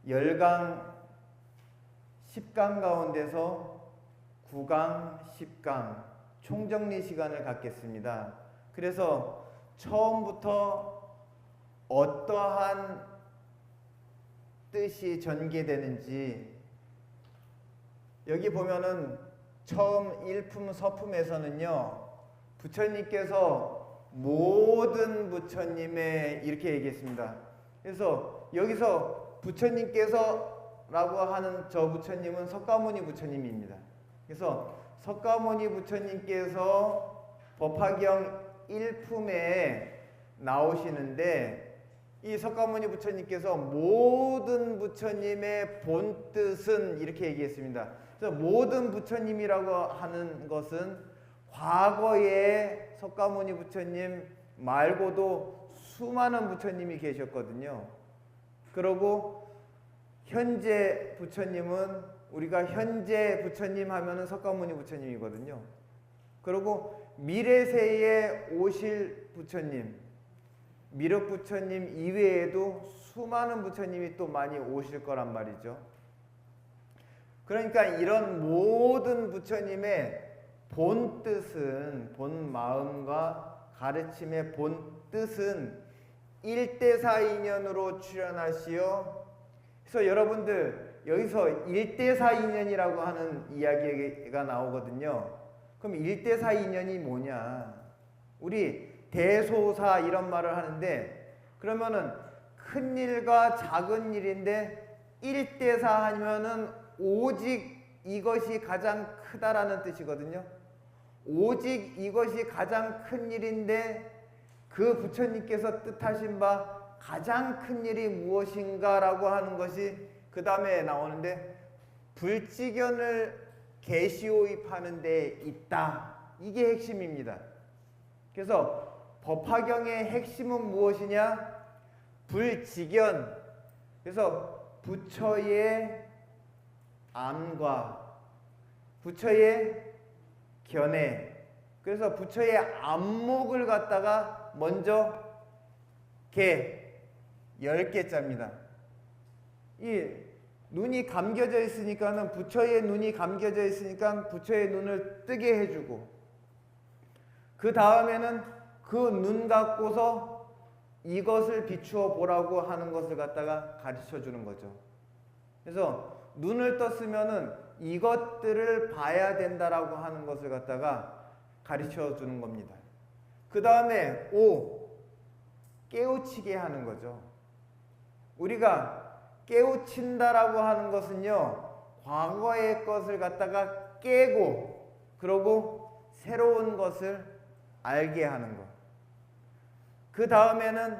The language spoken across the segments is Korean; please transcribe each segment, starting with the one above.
10강 10강 가운데서 9강 10강 총정리 시간을 갖겠습니다. 그래서 처음부터 어떠한 뜻이 전개되는지, 여기 보면은 처음 일품 서품에서는요, 부처님께서 모든 부처님의 이렇게 얘기했습니다. 그래서 여기서 부처님께서 라고 하는 저 부처님은 석가모니 부처님입니다. 그래서 석가모니 부처님께서 법화경 일품에 나오시는데, 이 석가모니 부처님께서 모든 부처님의 본뜻은 이렇게 얘기했습니다. 그래서 모든 부처님이라고 하는 것은 과거에 석가모니 부처님 말고도 수많은 부처님이 계셨거든요. 그리고 현재 부처님은, 우리가 현재 부처님 하면은 석가모니 부처님이거든요. 그리고 미래세에 오실 부처님, 미륵 부처님 이외에도 수많은 부처님이 또 많이 오실 거란 말이죠. 그러니까 이런 모든 부처님의 본뜻은, 본 마음과 가르침의 본뜻은 일대사 인연으로 출현하시어, 그래서 여러분들 여기서 일대사 인연이라고 하는 이야기가 나오거든요. 그럼 일대사 인연이 뭐냐? 우리 대소사 이런 말을 하는데, 그러면은 큰 일과 작은 일인데 일대사 하면은 오직 이것이 가장 크다라는 뜻이거든요. 오직 이것이 가장 큰 일인데 그 부처님께서 뜻하신 바 가장 큰 일이 무엇인가라고 하는 것이 그 다음에 나오는데, 불지견을 계시오입하는 데 있다. 이게 핵심입니다. 그래서 법화경의 핵심은 무엇이냐? 불지견. 그래서 부처의 암과 부처의 견해, 그래서 부처의 안목을 갖다가 먼저 10개자입니다. 이 눈이 감겨져 있으니까는, 부처의 눈이 감겨져 있으니까 부처의 눈을 뜨게 해주고, 그 다음에는 그 눈 갖고서 이것을 비추어 보라고 하는 것을 갖다가 가르쳐 주는 거죠. 그래서 눈을 떴으면은 이것들을 봐야 된다라고 하는 것을 갖다가 가르쳐 주는 겁니다. 그 다음에 깨우치게 하는 거죠. 우리가 깨우친다라고 하는 것은요, 과거의 것을 갖다가 깨고, 그러고 새로운 것을 알게 하는 것. 그 다음에는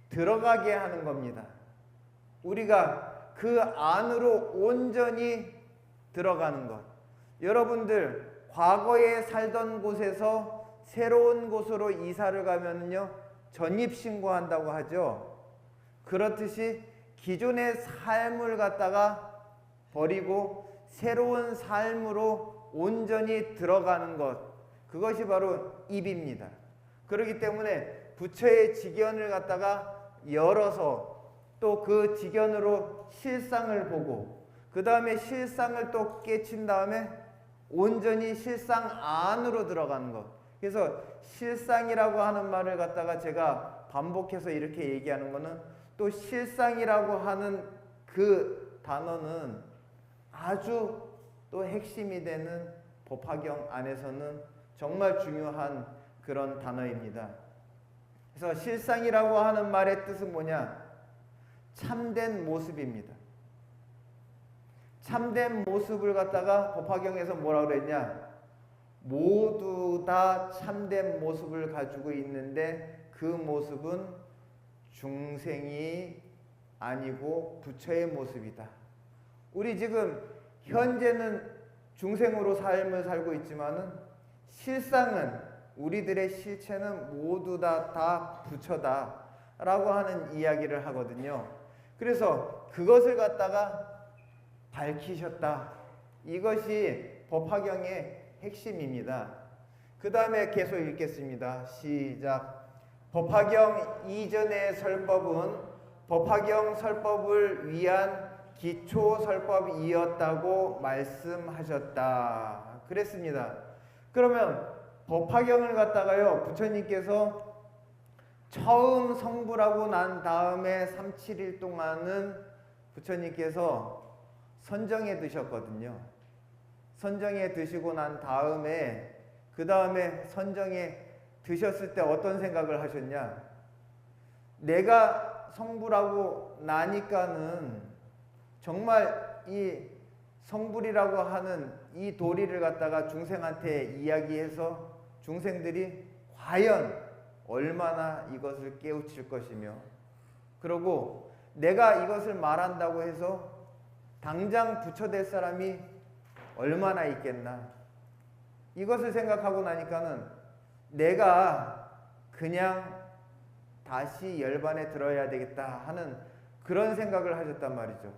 들어가게 하는 겁니다. 우리가 그 안으로 온전히 들어가는 것. 여러분들 과거에 살던 곳에서 새로운 곳으로 이사를 가면은요, 전입신고한다고 하죠. 그렇듯이 기존의 삶을 갖다가 버리고 새로운 삶으로 온전히 들어가는 것, 그것이 바로 입입니다. 그렇기 때문에 부처의 직견을 갖다가 열어서 또 그 직견으로 실상을 보고, 그 다음에 실상을 또 깨친 다음에 온전히 실상 안으로 들어가는 것. 그래서 실상이라고 하는 말을 갖다가 제가 반복해서 이렇게 얘기하는 거는, 또 실상이라고 하는 그 단어는 아주 또 핵심이 되는 법화경 안에서는 정말 중요한 그런 단어입니다. 그래서 실상이라고 하는 말의 뜻은 뭐냐? 참된 모습입니다. 참된 모습을 갖다가 법화경에서 뭐라고 그랬냐? 모두 다 참된 모습을 가지고 있는데 그 모습은 중생이 아니고 부처의 모습이다. 우리 지금 현재는 중생으로 삶을 살고 있지만은 실상은, 우리들의 실체는 모두 다 부처다 라고 하는 이야기를 하거든요. 그래서 그것을 갖다가 밝히셨다. 이것이 법화경의 핵심입니다. 그 다음에 계속 읽겠습니다. 시작. 법화경 이전의 설법은 법화경 설법을 위한 기초 설법이었다고 말씀하셨다. 그랬습니다. 그러면 법화경을 갖다가요, 부처님께서 처음 성불하고 난 다음에 3, 7일 동안은 부처님께서 선정해 드셨거든요. 선정해 드시고 난 다음에, 그 다음에 선정해 드셨을 때 어떤 생각을 하셨냐? 내가 성불하고 나니까는 정말 이 성불이라고 하는 이 도리를 갖다가 중생한테 이야기해서 중생들이 과연 얼마나 이것을 깨우칠 것이며, 그리고 내가 이것을 말한다고 해서 당장 부처될 사람이 얼마나 있겠나. 이것을 생각하고 나니까는 내가 그냥 다시 열반에 들어야 되겠다 하는 그런 생각을 하셨단 말이죠.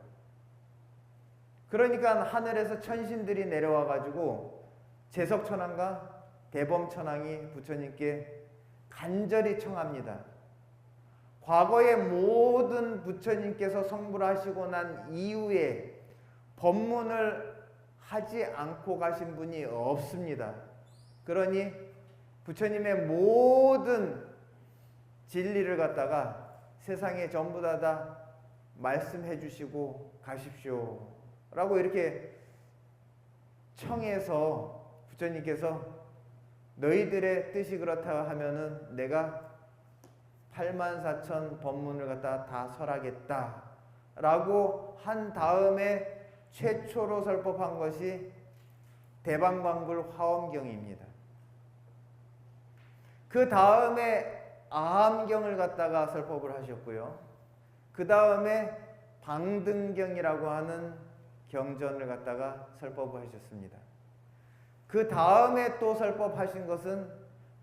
그러니까 하늘에서 천신들이 내려와 가지고 제석천왕과 대범천왕이 부처님께 간절히 청합니다. 과거의 모든 부처님께서 성불하시고 난 이후에 법문을 하지 않고 가신 분이 없습니다. 그러니 부처님의 모든 진리를 갖다가 세상에 전부 다 말씀해 주시고 가십시오 라고 이렇게 청해서 부처님께서 너희들의 뜻이 그렇다 하면은 내가 84,000 법문을 갖다 다 설하겠다 라고 한 다음에 최초로 설법한 것이 대방광불 화엄경입니다. 그 다음에 아함경을 갖다가 설법을 하셨고요. 그 다음에 방등경이라고 하는 경전을 갖다가 설법을 하셨습니다. 그 다음에 또 설법하신 것은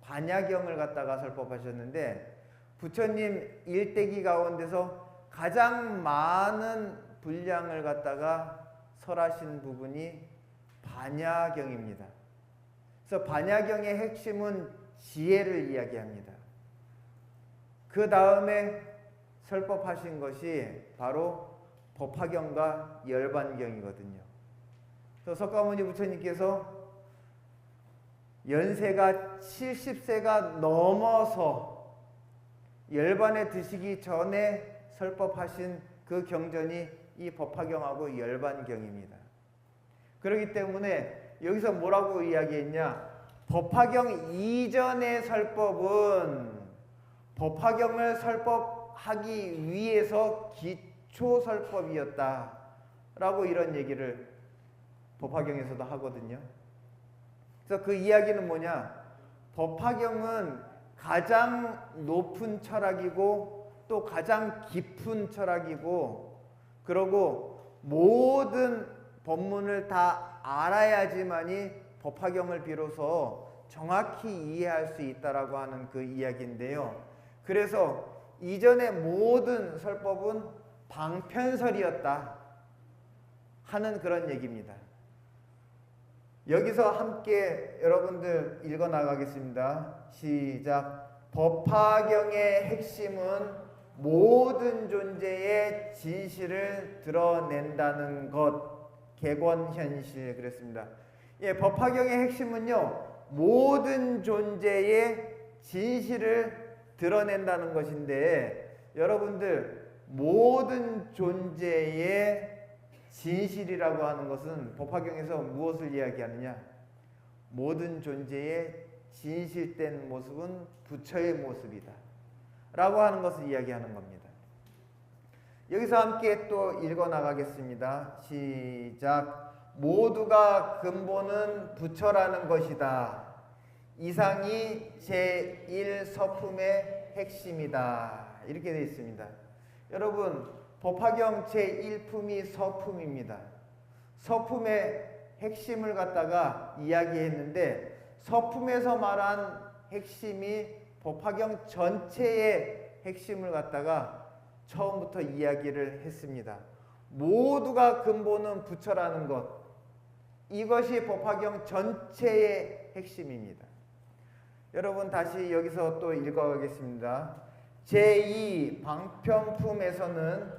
반야경을 갖다가 설법하셨는데, 부처님 일대기 가운데서 가장 많은 분량을 갖다가 설하신 부분이 반야경입니다. 그래서 반야경의 핵심은 지혜를 이야기합니다. 그 다음에 설법하신 것이 바로 법화경과 열반경이거든요. 그래서 석가모니 부처님께서 연세가 70세가 넘어서 열반에 드시기 전에 설법하신 그 경전이 이 법화경하고 열반경입니다. 그렇기 때문에 여기서 뭐라고 이야기했냐? 법화경 이전의 설법은 법화경을 설법하기 위해서 기초 설법이었다 라고 이런 얘기를 법화경에서도 하거든요. 그래서 그 이야기는 뭐냐? 법화경은 가장 높은 철학이고 또 가장 깊은 철학이고, 그리고 모든 법문을 다 알아야지만이 법화경을 비로소 정확히 이해할 수 있다라고 하는 그 이야기인데요. 그래서 이전의 모든 설법은 방편설이었다 하는 그런 얘기입니다. 여기서 함께 여러분들 읽어 나가겠습니다. 시작. 법화경의 핵심은 모든 존재의 진실을 드러낸다는 것. 객원현실 그랬습니다. 예, 법화경의 핵심은요, 모든 존재의 진실을 드러낸다는 것인데, 여러분들 모든 존재의 진실이라고 하는 것은 법화경에서 무엇을 이야기하느냐? 모든 존재의 진실된 모습은 부처의 모습이다 라고 하는 것을 이야기하는 겁니다. 여기서 함께 또 읽어 나가겠습니다. 시작. 모두가 근본은 부처라는 것이다. 이상이 제1서품의 핵심이다. 이렇게 되어 있습니다. 여러분, 법화경 제1품이 서품입니다. 서품의 핵심을 갖다가 이야기했는데, 서품에서 말한 핵심이 법화경 전체의 핵심을 갖다가 처음부터 이야기를 했습니다. 모두가 근본은 부처라는 것, 이것이 법화경 전체의 핵심입니다. 여러분 다시 여기서 또 읽어가겠습니다. 제2 방편품에서는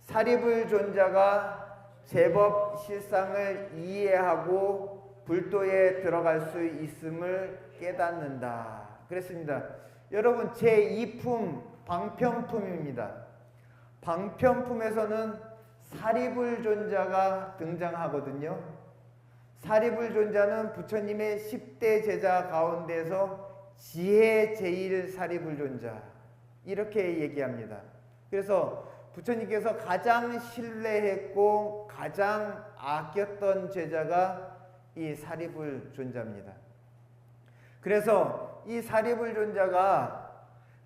사리불존자가 제법 실상을 이해하고 불도에 들어갈 수 있음을 깨닫는다. 그랬습니다. 여러분, 제2품 방편품입니다. 방편품에서는 사리불존자가 등장하거든요. 사리불존자는 부처님의 10대 제자 가운데서 지혜 제일 사리불존자, 이렇게 얘기합니다. 그래서 부처님께서 가장 신뢰했고 가장 아꼈던 제자가 이 사리불존자입니다. 그래서 이 사리불존자가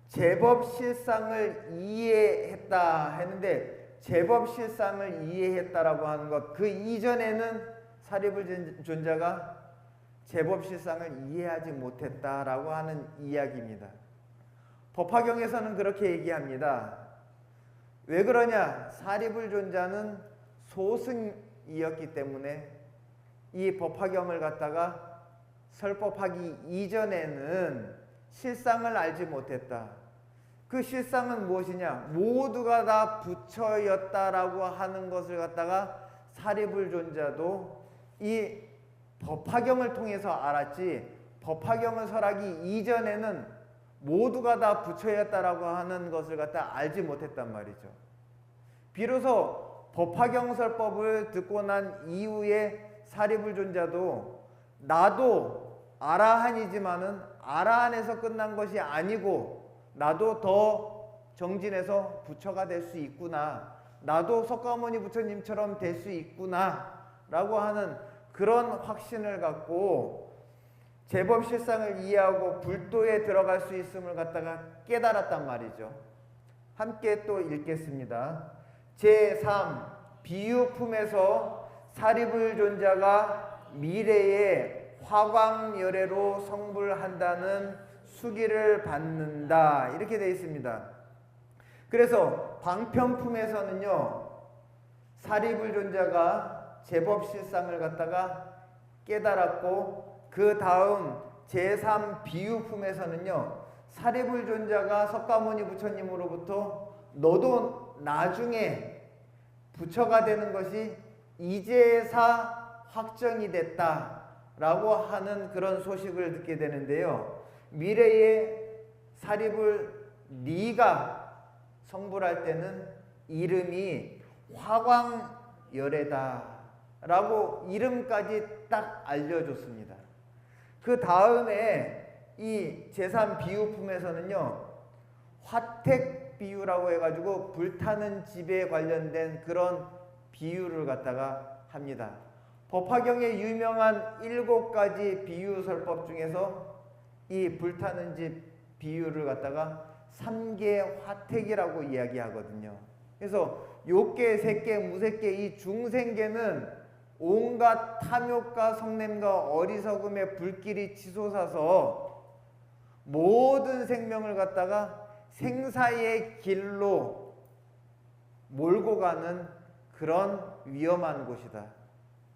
제법 실상을 이해했다 했는데, 제법 실상을 이해했다라고 하는 것, 그 이전에는 사리불존자가 제법 실상을 이해하지 못했다라고 하는 이야기입니다. 법화경에서는 그렇게 얘기합니다. 왜 그러냐? 사리불존자는 소승이었기 때문에 이 법화경을 갖다가 설법하기 이전에는 실상을 알지 못했다. 그 실상은 무엇이냐? 모두가 다 부처였다라고 하는 것을 갖다가 사리불존자도 이 법화경을 통해서 알았지, 법화경을 설하기 이전에는 모두가 다 부처였다라고 하는 것을 갖다 알지 못했단 말이죠. 비로소 법화경설법을 듣고 난 이후에 사리불존자도 나도 아라한이지만은 아라한에서 끝난 것이 아니고 나도 더 정진해서 부처가 될 수 있구나, 나도 석가모니 부처님처럼 될 수 있구나 라고 하는 그런 확신을 갖고 제법 실상을 이해하고 불도에 들어갈 수 있음을 갖다가 깨달았단 말이죠. 함께 또 읽겠습니다. 제3 비유품에서 사리불존자가 미래에 화광열애로 성불한다는 수기를 받는다, 이렇게 되어 있습니다. 그래서 방편품에서는요, 사리불존자가 제법 실상을 갖다가 깨달았고, 그 다음 제3 비유품에서는요, 사리불존자가 석가모니 부처님으로부터 너도 나중에 부처가 되는 것이 이제사 확정이 됐다라고 하는 그런 소식을 듣게 되는데요. 미래에 사리불 네가 성불할 때는 이름이 화광열애다 라고 이름까지 딱 알려줬습니다. 그 다음에 이 제3 비유품에서는요, 화택 비유라고 해가지고 불타는 집에 관련된 그런 비유를 갖다가 합니다. 법화경의 유명한 7가지 비유설법 중에서 이 불타는 집 비유를 갖다가 3개 화택이라고 이야기하거든요. 그래서 욕계, 색계, 무색계, 이 중생계는 온갖 탐욕과 성냄과 어리석음의 불길이 치솟아서 모든 생명을 갖다가 생사의 길로 몰고 가는 그런 위험한 곳이다.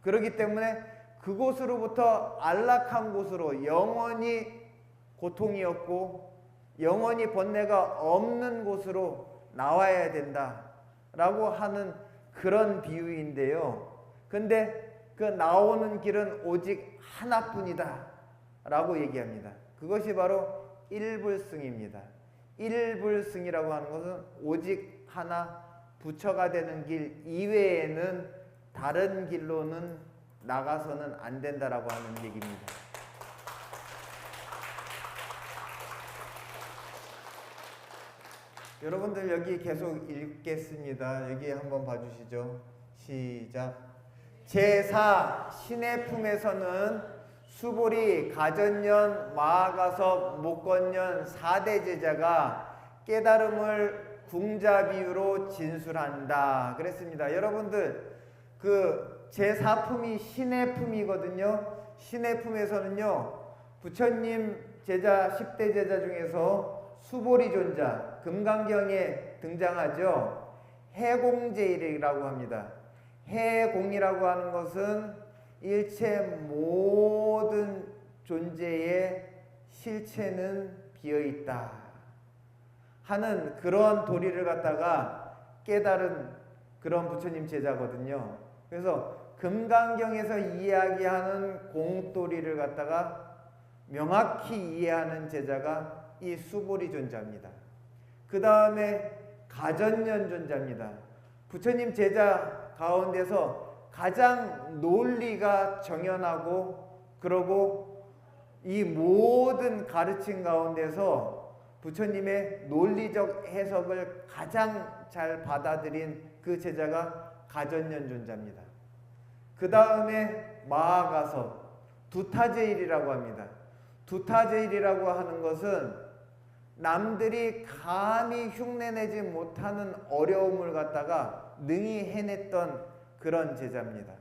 그렇기 때문에 그곳으로부터 안락한 곳으로, 영원히 고통이었고 영원히 번뇌가 없는 곳으로 나와야 된다라고 하는 그런 비유인데요. 근데 그 나오는 길은 오직 하나뿐이다 라고 얘기합니다. 그것이 바로 일불승입니다. 일불승이라고 하는 것은 오직 하나, 부처가 되는 길 이외에는 다른 길로는 나가서는 안 된다라고 하는 얘기입니다. 여러분들 여기 계속 읽겠습니다. 여기 한번 봐주시죠. 시작. 제4 신의 품에서는 수보리, 가전년, 마하가섭, 목건년 4대 제자가 깨달음을 궁자비유로 진술한다 그랬습니다. 여러분들 그 제4품이 신의 품이거든요. 신의 품에서는요, 부처님 제자 10대 제자 중에서 수보리 존자, 금강경에 등장하죠. 해공제일이라고 합니다. 해공이라고 하는 것은 일체 모든 존재의 실체는 비어있다. 하는 그런 도리를 갖다가 깨달은 그런 부처님 제자거든요. 그래서 금강경에서 이야기하는 공도리를 갖다가 명확히 이해하는 제자가 이 수보리 존자입니다. 그 다음에 가전년 존자입니다. 부처님 제자 가운데서 가장 논리가 정연하고, 그러고 이 모든 가르침 가운데서 부처님의 논리적 해석을 가장 잘 받아들인 그 제자가 가전년 존자입니다. 그 다음에 마하가서 두타제일이라고 합니다. 두타제일이라고 하는 것은 남들이 감히 흉내내지 못하는 어려움을 갖다가 능히 해냈던 그런 제자입니다.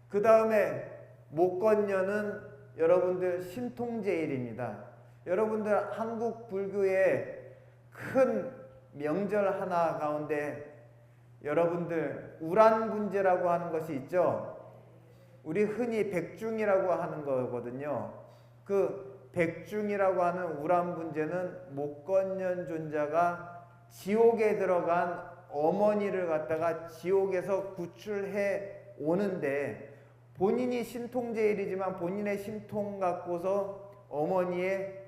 그 다음에 목건년은 여러분들 신통제일입니다. 여러분들 한국 불교의 큰 명절 하나 가운데 여러분들 우란분제라고 하는 것이 있죠. 우리 흔히 백중이라고 하는 거거든요. 그 백중이라고 하는 우란분제는 목건년 존자가 지옥에 들어간 어머니를 갖다가 지옥에서 구출해 오는데, 본인이 신통제일이지만 본인의 신통 갖고서 어머니의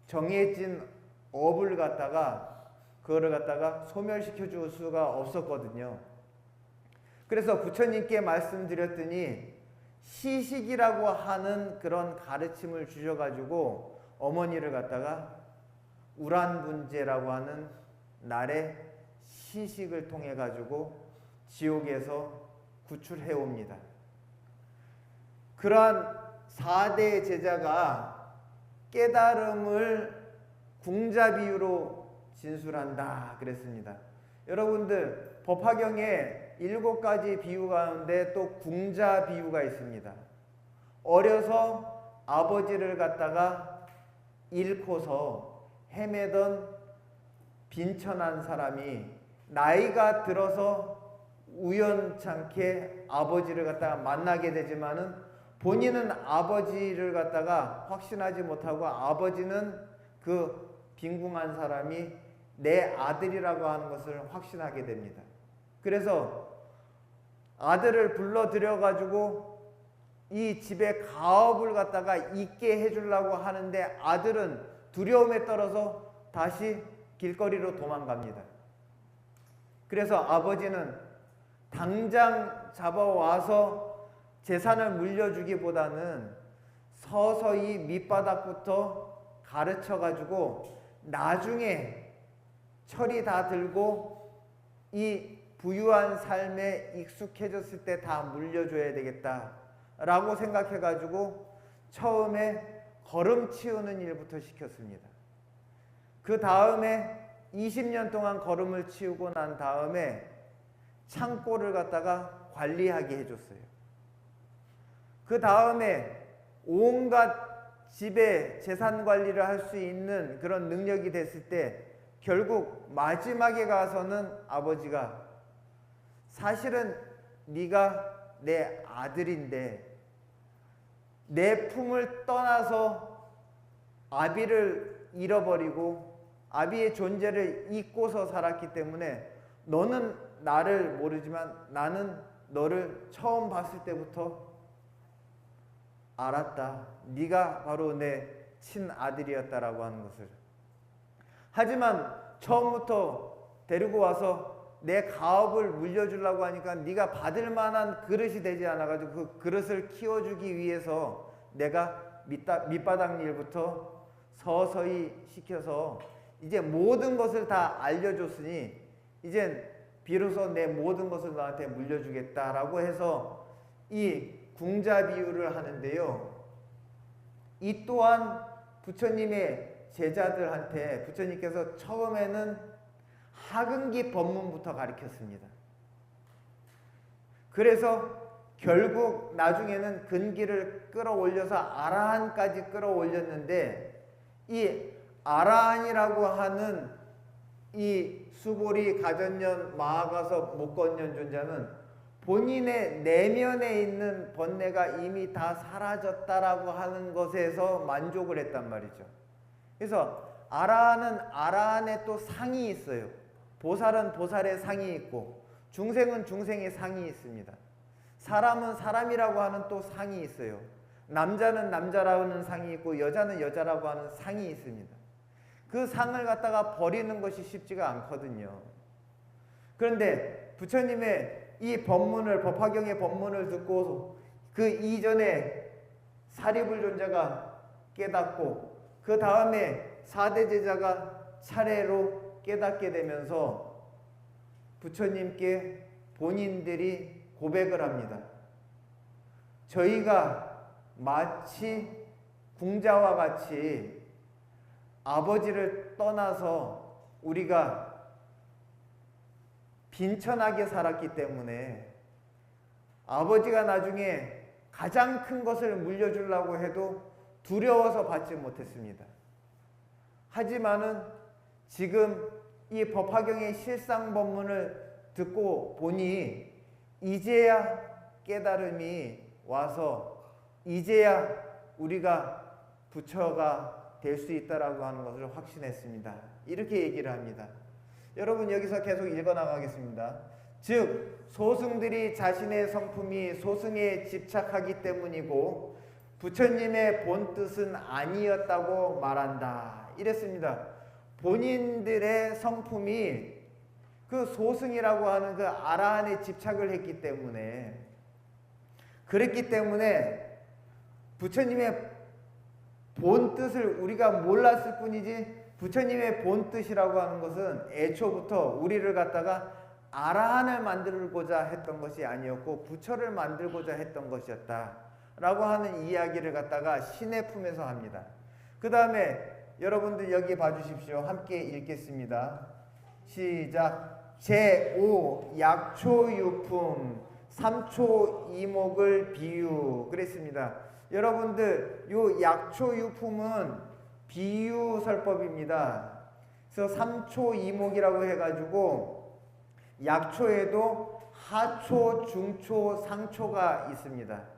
정해진 업을 갖다가 그거를 갖다가 소멸시켜 줄 수가 없었거든요. 그래서 부처님께 말씀드렸더니 시식이라고 하는 그런 가르침을 주셔가지고 어머니를 갖다가 우란분제라고 하는 날에 시식을 통해 가지고 지옥에서 구출해 옵니다. 그러한 4대 제자가 깨달음을 궁자비유로 진술한다 그랬습니다. 여러분들 법화경에 7가지 비유 가운데 또 궁자비유가 있습니다. 어려서 아버지를 갖다가 잃고서 헤매던 빈천한 사람이 나이가 들어서 우연찮게 아버지를 갖다가 만나게 되지만은 본인은 아버지를 갖다가 확신하지 못하고 아버지는 그 빈궁한 사람이 내 아들이라고 하는 것을 확신하게 됩니다. 그래서 아들을 불러들여 가지고 이 집에 가업을 갖다가 있게 해주려고 하는데 아들은 두려움에 떨어서 다시 길거리로 도망갑니다. 그래서 아버지는 당장 잡아와서 재산을 물려주기보다는 서서히 밑바닥부터 가르쳐 가지고 나중에 철이 다 들고 이 부유한 삶에 익숙해졌을 때 다 물려줘야 되겠다라고 생각해 가지고 처음에 걸음 치우는 일부터 시켰습니다. 그 다음에 20년 동안 걸음을 치우고 난 다음에 창고를 갖다가 관리하게 해줬어요. 그 다음에 온갖 집에 재산 관리를 할 수 있는 그런 능력이 됐을 때 결국 마지막에 가서는 아버지가 사실은 네가 내 아들인데 내 품을 떠나서 아비를 잃어버리고 아비의 존재를 잊고서 살았기 때문에 너는 나를 모르지만 나는 너를 처음 봤을 때부터 알았다. 네가 바로 내 친아들이었다라고 하는 것을. 하지만 처음부터 데리고 와서 내 가업을 물려주려고 하니까 네가 받을 만한 그릇이 되지 않아가지고 그 그릇을 키워주기 위해서 내가 밑바닥 일부터 서서히 시켜서 이제 모든 것을 다 알려줬으니 이젠 비로소 내 모든 것을 너한테 물려주겠다라고 해서 이 궁자 비유를 하는데요. 이 또한 부처님의 제자들한테 부처님께서 처음에는 하근기 법문부터 가르쳤습니다. 그래서 결국 나중에는 근기를 끌어올려서 아라한까지 끌어올렸는데 이 아라한이라고 하는 이 수보리, 가전년, 마하가서, 목건년 존자는 본인의 내면에 있는 번뇌가 이미 다 사라졌다라고 하는 것에서 만족을 했단 말이죠. 그래서 아라는 아라 안에 또 상이 있어요. 보살은 보살의 상이 있고 중생은 중생의 상이 있습니다. 사람은 사람이라고 하는 또 상이 있어요. 남자는 남자라고 하는 상이 있고 여자는 여자라고 하는 상이 있습니다. 그 상을 갖다가 버리는 것이 쉽지가 않거든요. 그런데 부처님의 이 법문을, 법화경의 법문을 듣고 그 이전에 사리불존자가 깨닫고 그 다음에 4대 제자가 차례로 깨닫게 되면서 부처님께 본인들이 고백을 합니다. 저희가 마치 궁자와 같이 아버지를 떠나서 우리가 빈천하게 살았기 때문에 아버지가 나중에 가장 큰 것을 물려주려고 해도 두려워서 받지 못했습니다. 하지만은 지금 이 법화경의 실상법문을 듣고 보니 이제야 깨달음이 와서 이제야 우리가 부처가 될 수 있다라고 하는 것을 확신했습니다. 이렇게 얘기를 합니다. 여러분 여기서 계속 읽어나가겠습니다. 즉 소승들이 자신의 성품이 소승에 집착하기 때문이고 부처님의 본뜻은 아니었다고 말한다. 이랬습니다. 본인들의 성품이 그 소승이라고 하는 그 아라한에 집착을 했기 때문에 그랬기 때문에 부처님의 본뜻을 우리가 몰랐을 뿐이지 부처님의 본뜻이라고 하는 것은 애초부터 우리를 갖다가 아라한을 만들고자 했던 것이 아니었고 부처를 만들고자 했던 것이었다 라고 하는 이야기를 갖다가 신의 품에서 합니다. 그 다음에 여러분들 여기 봐주십시오. 함께 읽겠습니다. 시작. 제5 약초유품 3초 이목을 비유. 그랬습니다. 여러분들 요 약초유품은 비유설법입니다. 그래서 3초 이목이라고 해가지고 약초에도 하초, 중초, 상초가 있습니다.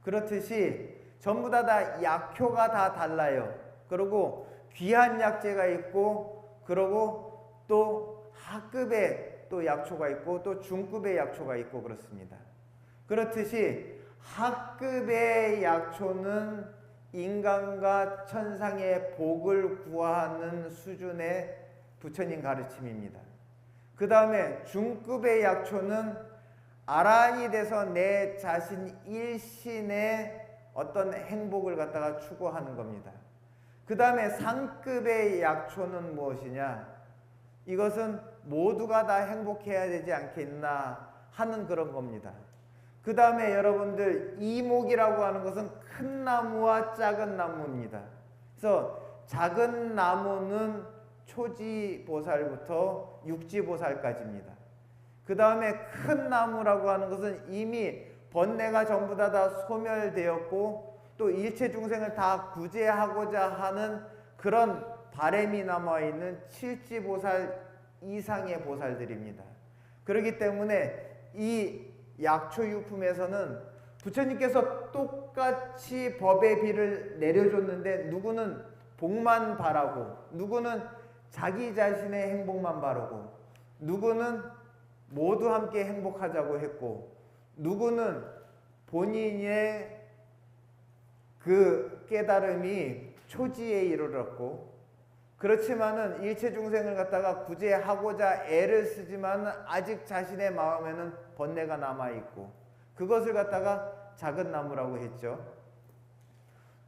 그렇듯이 전부 다 약효가 다 달라요. 그리고 귀한 약재가 있고 그리고 또 하급의 또 약초가 있고 또 중급의 약초가 있고 그렇습니다. 그렇듯이 하급의 약초는 인간과 천상의 복을 구하는 수준의 부처님 가르침입니다. 그 다음에 중급의 약초는 아라한이 돼서 내 자신 일신의 어떤 행복을 갖다가 추구하는 겁니다. 그 다음에 상급의 약초는 무엇이냐? 이것은 모두가 다 행복해야 되지 않겠나 하는 그런 겁니다. 그 다음에 여러분들 이목이라고 하는 것은 큰 나무와 작은 나무입니다. 그래서 작은 나무는 초지보살부터 육지보살까지입니다. 그 다음에 큰 나무라고 하는 것은 이미 번뇌가 전부 다 소멸되었고 또 일체 중생을 다 구제하고자 하는 그런 바램이 남아있는 칠지보살 이상의 보살들입니다. 그렇기 때문에 이 약초유품에서는 부처님께서 똑같이 법의 비를 내려줬는데 누구는 복만 바라고 누구는 자기 자신의 행복만 바라고 누구는 모두 함께 행복하자고 했고 누구는 본인의 그 깨달음이 초지에 이르렀고 그렇지만은 일체 중생을 갖다가 구제하고자 애를 쓰지만 아직 자신의 마음에는 번뇌가 남아있고 그것을 갖다가 작은 나무라고 했죠.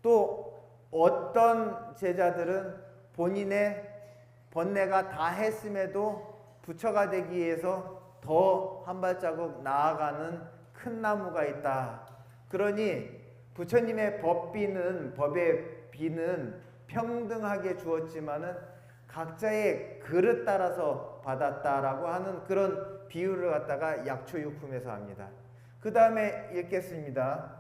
또 어떤 제자들은 본인의 번뇌가 다 했음에도 부처가 되기 위해서 더 한 발자국 나아가는 큰 나무가 있다. 그러니 부처님의 법의 비는 평등하게 주었지만은 각자의 그릇 따라서 받았다라고 하는 그런 비유를 갖다가 약초유품에서 합니다. 그 다음에 읽겠습니다.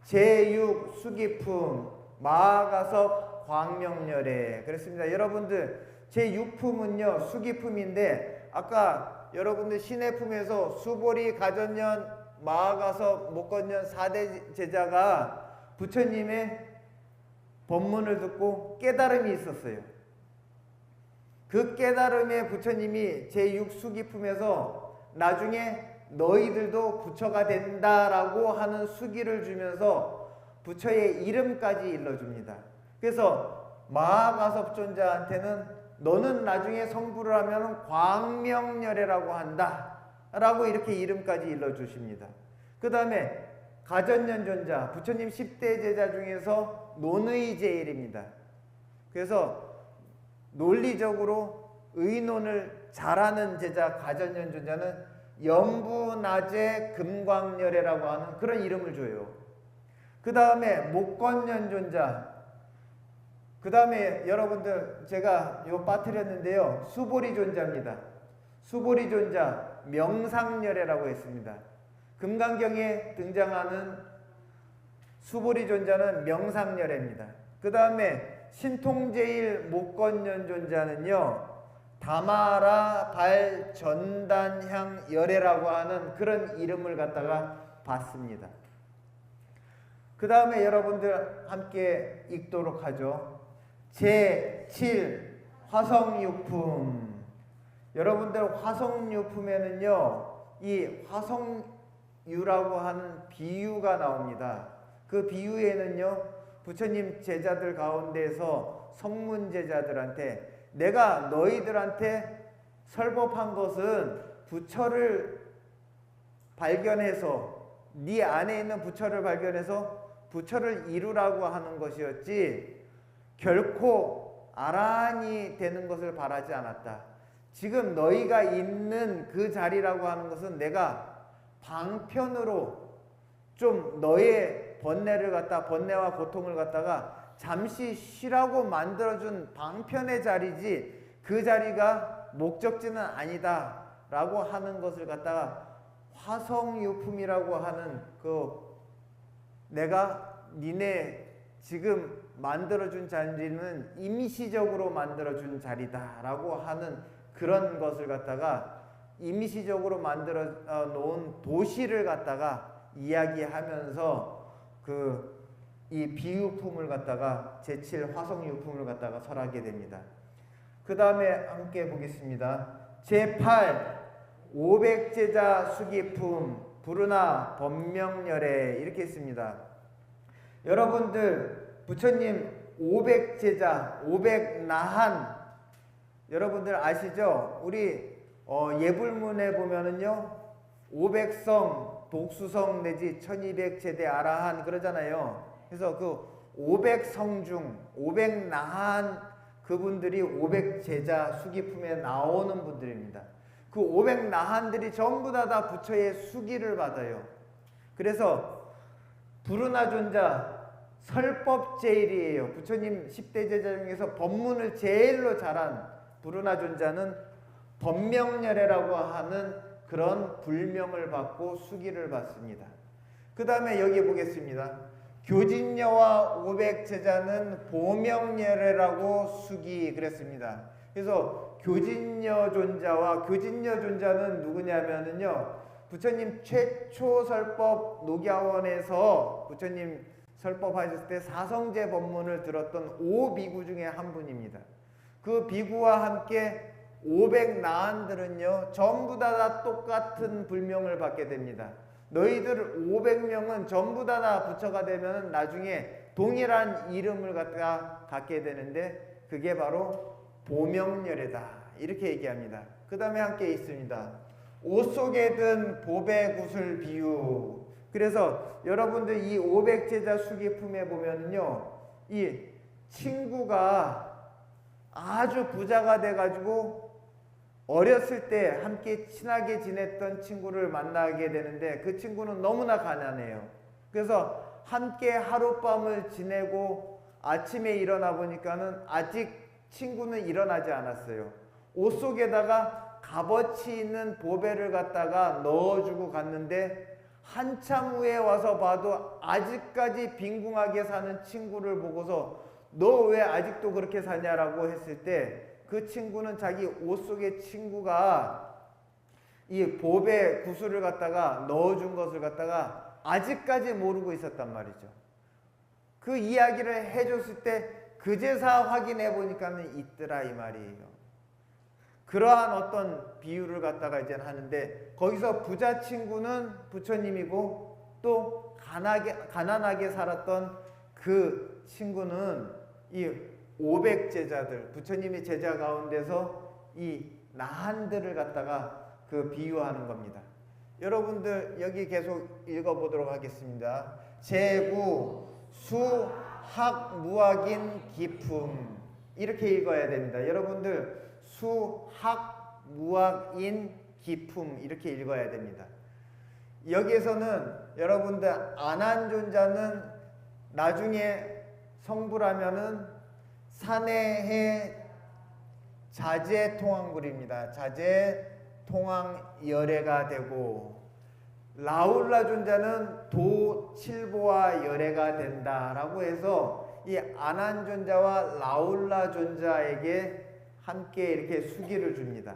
제6 수기품 마가섭 광명렬에 그랬습니다. 여러분들 제6품은요 수기품인데 아까 여러분들 신의 품에서 수보리 가전년 마가섭 목건년 4대 제자가 부처님의 법문을 듣고 깨달음이 있었어요. 그 깨달음에 부처님이 제6수기품에서 나중에 너희들도 부처가 된다라고 하는 수기를 주면서 부처의 이름까지 일러줍니다. 그래서 마하가섭존자한테는 너는 나중에 성불을 하면 광명열애라고 한다 라고 이렇게 이름까지 일러주십니다. 그 다음에 가전연존자, 부처님 10대 제자 중에서 논의 제일입니다. 그래서 논리적으로 의논을 잘하는 제자 가전연존자는 염부나제 금광열애라고 하는 그런 이름을 줘요. 그 다음에 목건연존자, 그 다음에 여러분들 제가 요 빠뜨렸는데요, 수보리존자입니다. 수보리존자 명상열애라고 했습니다. 금강경에 등장하는 수보리존자는 명상열애입니다. 그 다음에 신통제일 목건연존자는요, 다마라 발 전단향 열애라고 하는 그런 이름을 갖다가 받습니다. 그 다음에 여러분들 함께 읽도록 하죠. 제7 화성유품. 여러분들 화성유품에는요, 이 화성유라고 하는 비유가 나옵니다. 그 비유에는요, 부처님 제자들 가운데서 성문 제자들한테 내가 너희들한테 설법한 것은 부처를 발견해서, 네 안에 있는 부처를 발견해서 부처를 이루라고 하는 것이었지 결코 아라한이 되는 것을 바라지 않았다. 지금 너희가 있는 그 자리라고 하는 것은 내가 방편으로 좀 너의 번뇌와 고통을 갖다가 잠시 쉬라고 만들어준 방편의 자리지 그 자리가 목적지는 아니다 라고 하는 것을 갖다가 화성유품이라고 하는 그 내가 니네 지금 만들어준 자리는 임시적으로 만들어준 자리다 라고 하는 그런 것을 갖다가 임시적으로 만들어 놓은 도시를 갖다가 이야기하면서 이 비유품을 갖다가 제7 화성유품을 갖다가 설하게 됩니다. 그 다음에 함께 보겠습니다. 제8 500제자 수기품 부르나 법명열애 이렇게 있습니다. 여러분들 부처님 500제자 500나한 여러분들 아시죠? 우리 예불문에 보면은요 500성 독수성 내지 1200제대 아라한 그러잖아요. 그래서 그 500성 중 500나한 그분들이 500제자 수기품에 나오는 분들입니다. 그 500나한들이 전부 다 부처의 수기를 받아요. 그래서 부르나존자 설법제일이에요. 부처님 10대 제자 중에서 법문을 제일로 잘한 부르나존자는 법명열애라고 하는 그런 불명을 받고 수기를 받습니다. 그 다음에 여기 보겠습니다. 교진녀와 500제자는 보명열애라고 수기 그랬습니다. 그래서 교진녀 존자는 누구냐면은요, 부처님 최초 설법 녹야원에서 부처님 설법하셨을 때 사성제 법문을 들었던 5비구 중에 한 분입니다. 그 비구와 함께 500나한들은요 전부 다 똑같은 불명을 받게 됩니다. 너희들 500명은 전부 다 부처가 되면 나중에 동일한 이름을 갖게 되는데 그게 바로 보명열애다 이렇게 얘기합니다. 그 다음에 함께 있습니다. 옷 속에 든 보배 구슬 비유. 그래서 여러분들 이 500제자 수기품에 보면은요 이 친구가 아주 부자가 돼가지고 어렸을 때 함께 친하게 지냈던 친구를 만나게 되는데 그 친구는 너무나 가난해요. 그래서 함께 하룻밤을 지내고 아침에 일어나 보니까는 아직 친구는 일어나지 않았어요. 옷 속에다가 값어치 있는 보배를 갖다가 넣어주고 갔는데 한참 후에 와서 봐도 아직까지 빈궁하게 사는 친구를 보고서 너 왜 아직도 그렇게 사냐라고 했을 때 그 친구는 자기 옷 속에 친구가 이 보배 구슬을 갖다가 넣어준 것을 갖다가 아직까지 모르고 있었단 말이죠. 그 이야기를 해줬을 때 그제서 확인해 보니까는 있더라 이 말이에요. 그러한 어떤 비유를 갖다가 이제 하는데, 거기서 부자 친구는 부처님이고 또 가난하게 살았던 그 친구는 이 500제자들, 부처님의 제자 가운데서 이 나한들을 갖다가 그 비유하는 겁니다. 여러분들 여기 계속 읽어보도록 하겠습니다. 제구 수학 무학인 기품, 이렇게 읽어야 됩니다. 여러분들 수학 무학인 기품, 이렇게 읽어야 됩니다. 여기에서는 여러분들 안한존자는 나중에 성불하면은 산해해 자제통왕불입니다. 자제통왕열애가 되고, 라울라 존자는 도칠보와 열애가 된다라고 해서 이 안한존자와 라울라 존자에게 함께 이렇게 수기를 줍니다.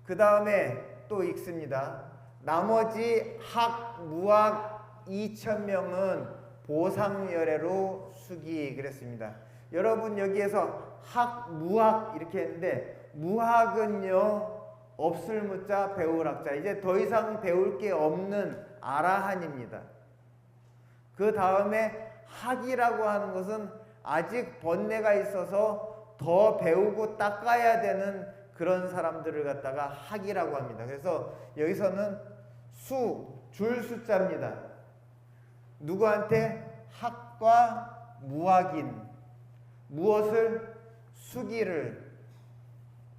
그 다음에 또 읽습니다. 나머지 학, 무학 2,000명은 보상열애로 수기, 그랬습니다. 여러분 여기에서 학, 무학 이렇게 했는데, 무학은요 없을 무자 배울 학자, 이제 더 이상 배울 게 없는 아라한입니다. 그 다음에 학이라고 하는 것은 아직 번뇌가 있어서 더 배우고 닦아야 되는 그런 사람들을 갖다가 학이라고 합니다. 그래서 여기서는 줄 숫자입니다. 누구한테? 학과 무학인, 무엇을? 수기를.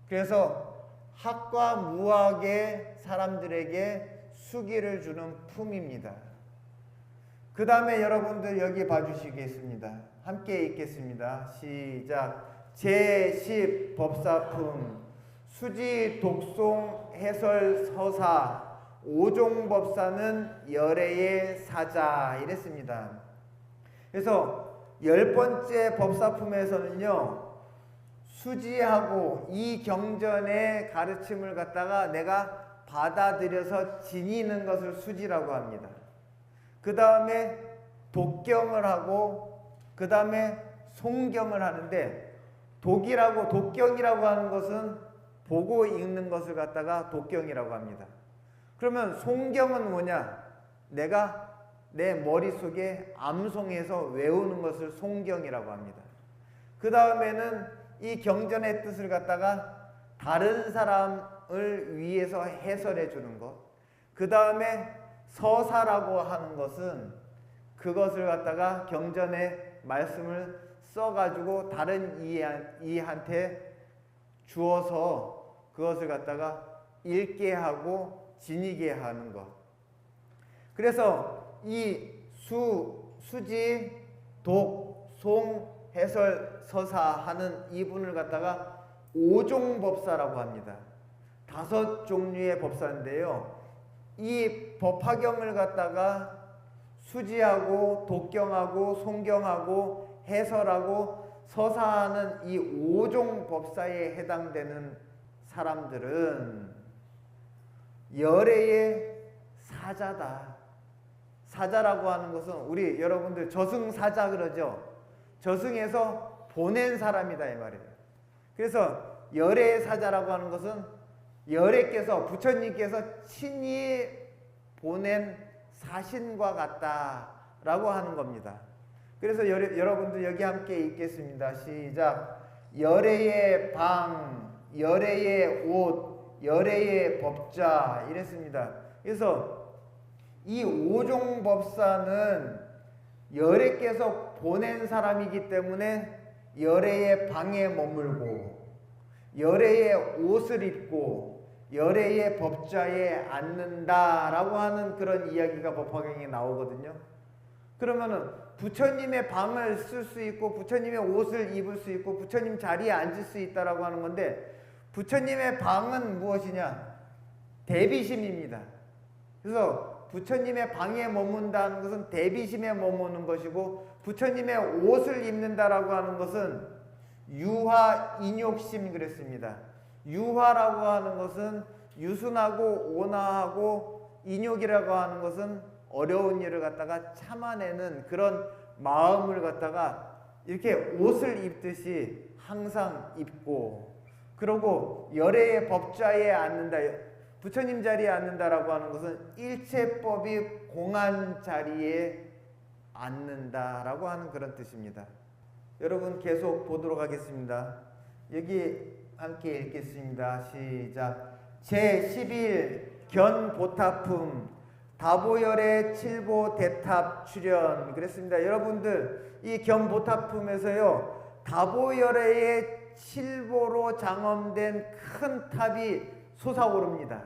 그래서 학과 무학의 사람들에게 수기를 주는 품입니다. 그 다음에 여러분들 여기 봐주시겠습니다. 함께 읽겠습니다. 시작. 제10 법사품 수지 독송 해설 서사 오종법사는 열애의 사자, 이랬습니다. 그래서 10번째 법사품에서는요, 수지하고 이 경전의 가르침을 갖다가 내가 받아들여서 지니는 것을 수지라고 합니다. 그 다음에 독경을 하고, 그 다음에 송경을 하는데, 독경이라고 하는 것은 보고 읽는 것을 갖다가 독경이라고 합니다. 그러면 송경은 뭐냐? 내가 내 머릿속에 암송해서 외우는 것을 송경이라고 합니다. 그 다음에는 이 경전의 뜻을 갖다가 다른 사람을 위해서 해설해 주는 것. 그 다음에 서사라고 하는 것은 그것을 갖다가 경전의 말씀을 써가지고 다른 이한테 주어서 그것을 갖다가 읽게 하고 지니게 하는 것. 그래서 이 수지, 독, 송, 해설, 서사 하는 이분을 갖다가 오종법사라고 합니다. 5종류의 법사인데요, 이 법화경을 갖다가 수지하고 독경하고 송경하고 해설하고 서사하는 이 5종 법사에 해당되는 사람들은 열애의 사자다. 사자라고 하는 것은 우리 여러분들 저승사자 그러죠. 저승에서 보낸 사람이다 이 말이에요. 그래서 열애의 사자라고 하는 것은 열애께서, 부처님께서 친히 보낸 사신과 같다라고 하는 겁니다. 그래서 여러분들 여기 함께 읽겠습니다. 시작. 열애의 방, 열애의 옷, 열애의 법자, 이랬습니다. 그래서 이 오종법사는 열애께서 보낸 사람이기 때문에 열애의 방에 머물고, 열애의 옷을 입고, 열애의 법좌에 앉는다라고 하는 그런 이야기가 법화경에 나오거든요. 그러면은 부처님의 방을 쓸 수 있고, 부처님의 옷을 입을 수 있고, 부처님 자리에 앉을 수 있다라고 하는 건데, 부처님의 방은 무엇이냐? 대비심입니다. 그래서 부처님의 방에 머문다는 것은 대비심에 머무는 것이고, 부처님의 옷을 입는다라고 하는 것은 유화 인욕심, 그랬습니다. 유화라고 하는 것은 유순하고 온화하고, 인욕이라고 하는 것은 어려운 일을 갖다가 참아내는 그런 마음을 갖다가 이렇게 옷을 입듯이 항상 입고, 그리고 열애의 법좌에 앉는다. 부처님 자리에 앉는다라고 하는 것은 일체법이 공한 자리에 앉는다라고 하는 그런 뜻입니다. 여러분 계속 보도록 하겠습니다. 여기 함께 읽겠습니다. 시작. 제11 견보타품 다보열의 칠보 대탑 출현. 그랬습니다. 여러분들 이 견보타품에서요 다보열의 칠보로 장엄된 큰 탑이 솟아오릅니다.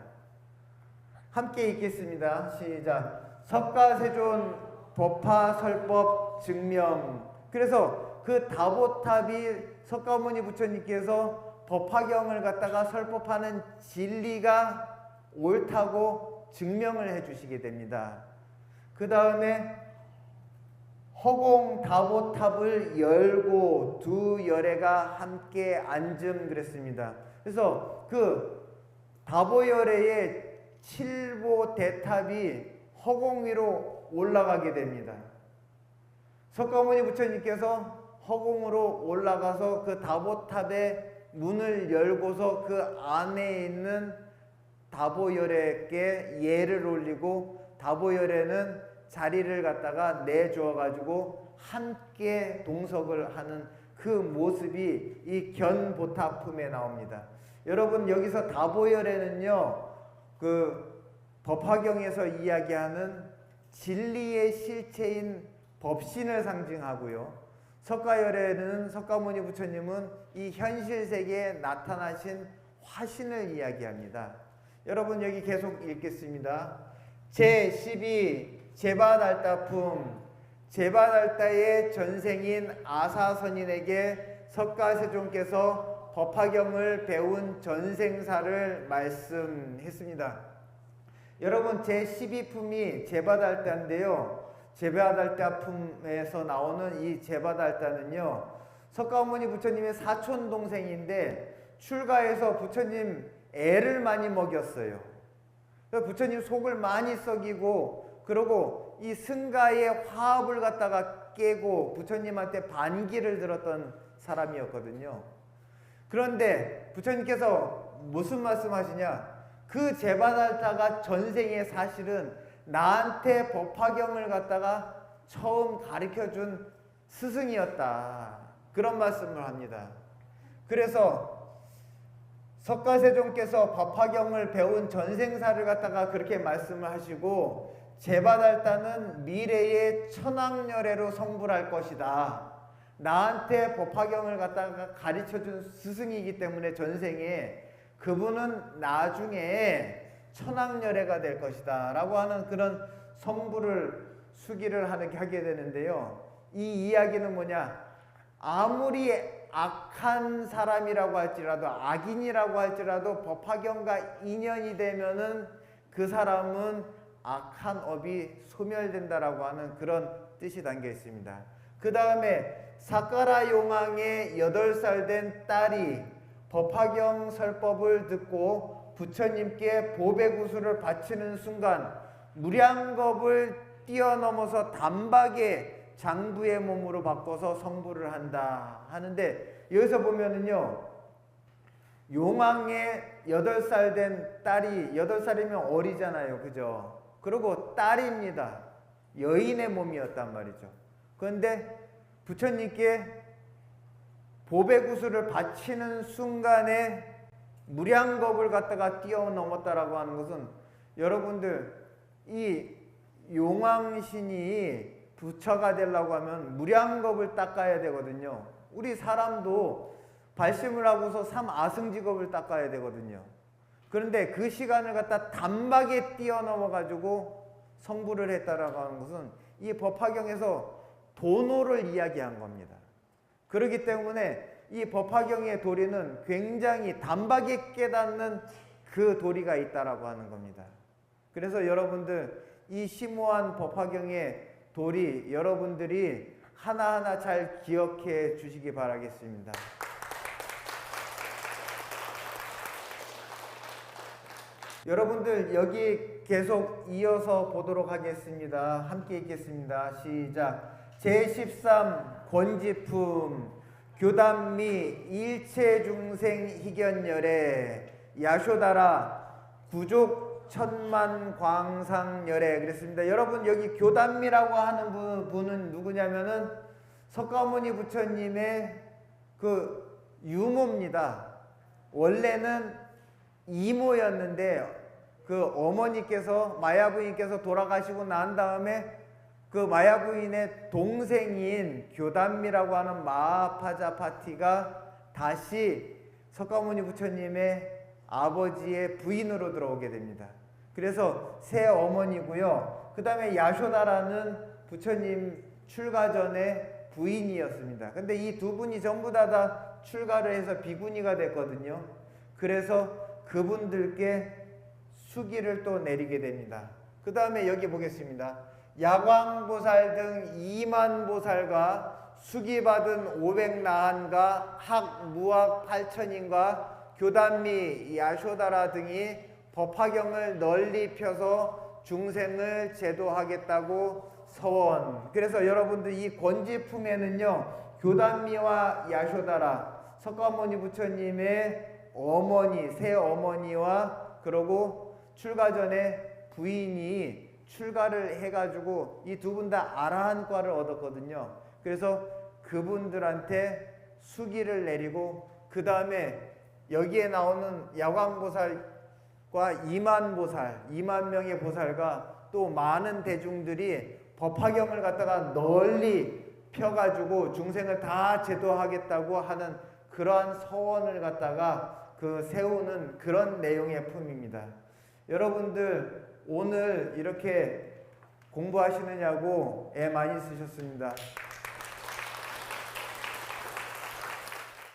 함께 읽겠습니다. 시작. 석가세존 법화설법 증명. 그래서 그 다보탑이 석가모니 부처님께서 법화경을 갖다가 설법하는 진리가 옳다고 증명을 해주시게 됩니다. 그 다음에 허공 다보탑을 열고 두 열애가 함께 앉음 그랬습니다. 그래서 그 다보열애의 칠보 대탑이 허공 위로 올라가게 됩니다. 석가모니 부처님께서 허공으로 올라가서 그 다보탑의 문을 열고서 그 안에 있는 다보열애께 예를 올리고 다보열애는 자리를 갖다가 내주어 가지고 함께 동석을 하는 그 모습이 이 견보타품에 나옵니다. 여러분 여기서 다보열애는요 그 법화경에서 이야기하는 진리의 실체인 법신을 상징하고요, 석가열애는 석가모니 부처님은 이 현실 세계에 나타나신 화신을 이야기합니다. 여러분 여기 계속 읽겠습니다. 제12 제바달타품 제바달타의 전생인 아사선인에게 석가세존께서 법화경을 배운 전생사를 말씀했습니다. 여러분 제12품이 제바달타인데요, 제바달타품에서 나오는 이 제바달타는요 석가모니 부처님의 사촌 동생인데 출가해서 부처님 애를 많이 먹였어요. 부처님 속을 많이 썩이고 그러고 이 승가의 화합을 갖다가 깨고 부처님한테 반기를 들었던 사람이었거든요. 그런데 부처님께서 무슨 말씀하시냐, 그 제바달타가 전생에 사실은 나한테 법화경을 갖다가 처음 가르쳐준 스승이었다, 그런 말씀을 합니다. 그래서 석가세존께서 법화경을 배운 전생사를 갖다가 그렇게 말씀을 하시고 제바달타는 미래의 천왕열애로 성불할 것이다, 나한테 법화경을 갖다가 가르쳐준 스승이기 때문에 전생에 그분은 나중에 천왕열애가 될 것이다 라고 하는 그런 성불을 수기를 하게 되는데요, 이 이야기는 뭐냐, 아무리 악한 사람이라고 할지라도 악인이라고 할지라도 법화경과 인연이 되면은 그 사람은 악한 업이 소멸된다라고 하는 그런 뜻이 담겨 있습니다. 그 다음에 사카라 용왕의 8살 된 딸이 법화경 설법을 듣고 부처님께 보배구슬을 바치는 순간 무량겁을 뛰어넘어서 단박에 장부의 몸으로 바꿔서 성불을 한다 하는데, 여기서 보면은요 용왕의 8살 된 딸이, 8살이면 어리잖아요, 그죠? 그리고 딸입니다. 여인의 몸이었단 말이죠. 그런데 부처님께 보배구슬을 바치는 순간에 무량겁을 갖다가 뛰어넘었다라고 하는 것은, 여러분들 이 용왕신이 부처가 되려고 하면 무량겁을 닦아야 되거든요. 우리 사람도 발심을 하고서 삼아승직업을 닦아야 되거든요. 그런데 그 시간을 갖다 단박에 뛰어넘어 가지고 성불을 했다라고 하는 것은 이 법화경에서 도노를 이야기한 겁니다. 그렇기 때문에 이 법화경의 도리는 굉장히 단박에 깨닫는 그 도리가 있다라고 하는 겁니다. 그래서 여러분들 이 심오한 법화경의 도리 여러분들이 하나하나 잘 기억해 주시기 바라겠습니다. 여러분들 여기 계속 이어서 보도록 하겠습니다. 함께 읽겠습니다. 시작. 제13 권지품 교담미 일체중생 희견열애 야쇼다라 구족 천만 광상열애 그랬습니다. 여러분 여기 교담미라고 하는 분은 누구냐면은 석가모니 부처님의 그 유모입니다. 원래는 이모였는데 그 어머니께서 마야 부인께서 돌아가시고 난 다음에 그 마야 부인의 동생인 교담미라고 하는 마하파자파티가 다시 석가모니 부처님의 아버지의 부인으로 들어오게 됩니다. 그래서 새 어머니고요. 그 다음에 야쇼다라는 부처님 출가 전에 부인이었습니다. 근데 이 두 분이 전부 다 출가를 해서 비구니가 됐거든요. 그래서 그분들께 수기를 또 내리게 됩니다. 그 다음에 여기 보겠습니다. 야광보살 등 2만 보살과 수기받은 500나한과 학, 무학 8천인과 교담미, 야쇼다라 등이 법화경을 널리 펴서 중생을 제도하겠다고 서원. 그래서 여러분들 이 권지품에는요, 교담미와 야쇼다라, 석가모니 부처님의 어머니, 새 어머니와 그러고 출가 전에 부인이 출가를 해가지고 이 두 분 다 아라한과를 얻었거든요. 그래서 그분들한테 수기를 내리고 그 다음에 여기에 나오는 야광보살과 2만 보살, 2만 명의 보살과 또 많은 대중들이 법화경을 갖다가 널리 펴가지고 중생을 다 제도하겠다고 하는 그러한 서원을 갖다가 그 세우는 그런 내용의 품입니다. 여러분들 오늘 이렇게 공부하시느냐고 애 많이 쓰셨습니다.